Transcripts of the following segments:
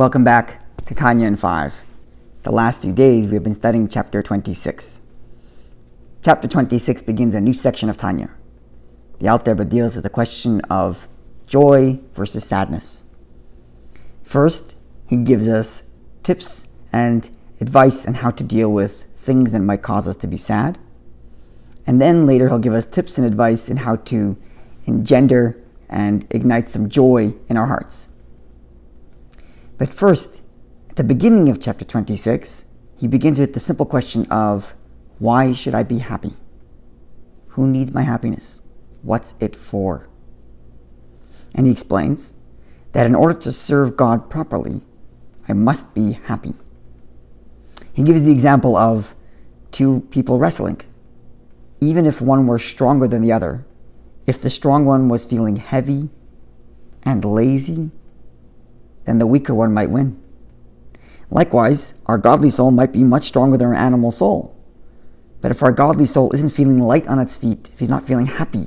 Welcome back to Tanya in 5. The last few days we have been studying chapter 26. Chapter 26 begins a new section of Tanya. The Alter Rebbe deals with the question of joy versus sadness. First, he gives us tips and advice on how to deal with things that might cause us to be sad. And then later he'll give us tips and advice on how to engender and ignite some joy in our hearts. But first, at the beginning of chapter 26, he begins with the simple question of, why should I be happy? Who needs my happiness? What's it for? And he explains that in order to serve God properly, I must be happy. He gives the example of two people wrestling. Even if one were stronger than the other, if the strong one was feeling heavy and lazy, then the weaker one might win. Likewise, our godly soul might be much stronger than our animal soul. But if our godly soul isn't feeling light on its feet, if he's not feeling happy,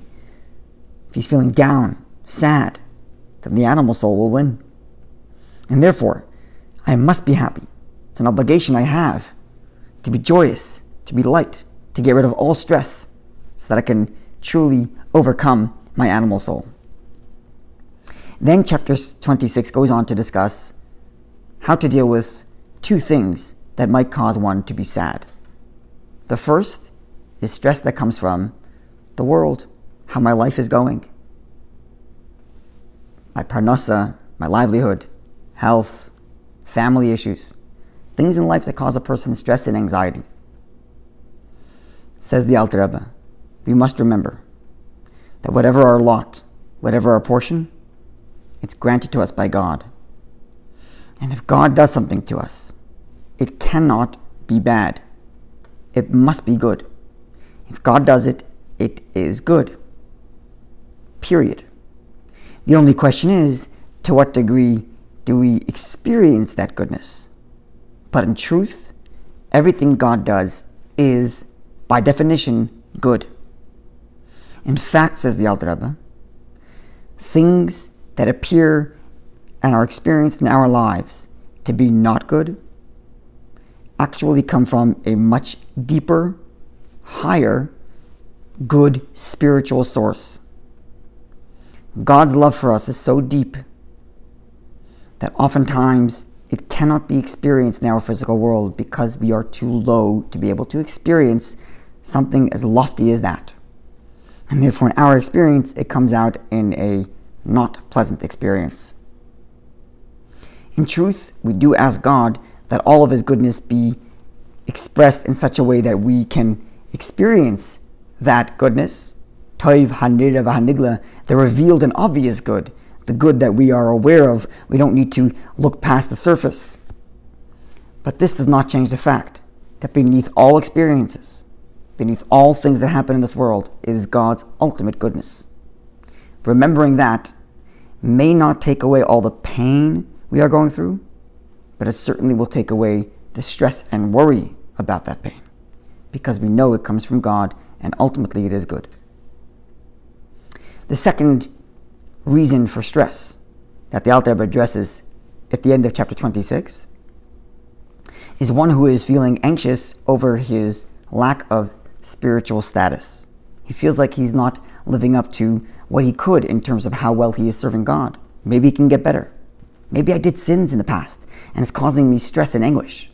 if he's feeling down, sad, then the animal soul will win. And therefore, I must be happy. It's an obligation I have to be joyous, to be light, to get rid of all stress so that I can truly overcome my animal soul. Then chapter 26 goes on to discuss how to deal with two things that might cause one to be sad. The first is stress that comes from the world, how my life is going, my parnasa, my livelihood, health, family issues, things in life that cause a person stress and anxiety. Says the Alter Rebbe, we must remember that whatever our lot, whatever our portion, it's granted to us by God. And if God does something to us, it cannot be bad. It must be good. If God does it, it is good. Period. The only question is, to what degree do we experience that goodness? But in truth, everything God does is, by definition, good. In fact, says the Alter Rebbe, things that appear and are experienced in our lives to be not good actually come from a much deeper, higher, good spiritual source. God's love for us is so deep that oftentimes it cannot be experienced in our physical world because we are too low to be able to experience something as lofty as that. And therefore in our experience it comes out in a not pleasant experience. In truth, we do ask God that all of His goodness be expressed in such a way that we can experience that goodness, toiv hanira v'hanigla, the revealed and obvious good, the good that we are aware of. We don't need to look past the surface. But this does not change the fact that beneath all experiences, beneath all things that happen in this world, is God's ultimate goodness. Remembering that may not take away all the pain we are going through, but it certainly will take away the stress and worry about that pain, because we know it comes from God and ultimately it is good. The second reason for stress that the Alter Rebbe addresses at the end of chapter 26 is one who is feeling anxious over his lack of spiritual status. He feels like he's not living up to what he could in terms of how well he is serving God. Maybe he can get better. Maybe I did sins in the past and it's causing me stress and anguish.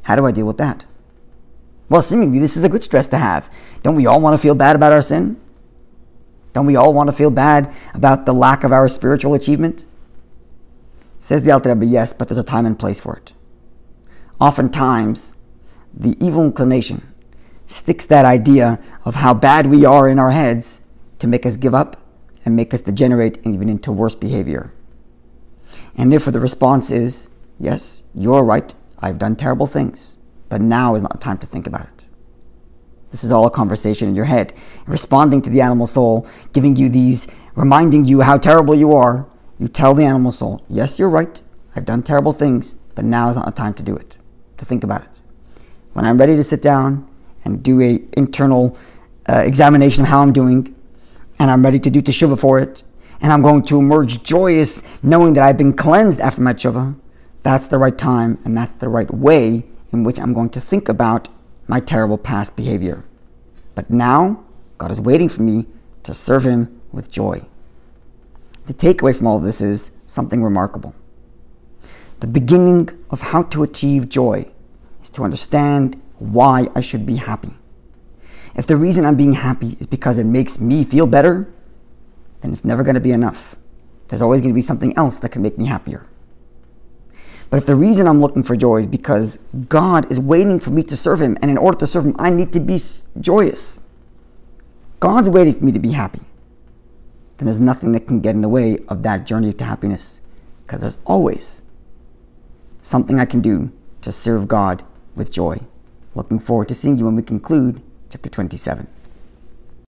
How do I deal with that? Well, seemingly this is a good stress to have. Don't we all want to feel bad about our sin? Don't we all want to feel bad about the lack of our spiritual achievement? Says the Alter Rebbe, yes, but there's a time and place for it. Oftentimes, the evil inclination sticks that idea of how bad we are in our heads to make us give up and make us degenerate even into worse behavior. And therefore the response is, yes, you're right, I've done terrible things, but now is not time to think about it. This is all a conversation in your head, responding to the animal soul, giving you these, reminding you how terrible you are. You tell the animal soul, yes, you're right, I've done terrible things, but now is not the time to do it, to think about it. When I'm ready to sit down and do an internal examination of how I'm doing, and I'm ready to do teshuvah for it, and I'm going to emerge joyous knowing that I've been cleansed after my tshuva, that's the right time and that's the right way in which I'm going to think about my terrible past behavior. But now, God is waiting for me to serve Him with joy. The takeaway from all of this is something remarkable. The beginning of how to achieve joy is to understand why I should be happy. If the reason I'm being happy is because it makes me feel better, then it's never going to be enough. There's always going to be something else that can make me happier. But if the reason I'm looking for joy is because God is waiting for me to serve Him, and in order to serve Him, I need to be joyous. God's waiting for me to be happy. Then there's nothing that can get in the way of that journey to happiness, because there's always something I can do to serve God with joy. Looking forward to seeing you when we conclude chapter 27.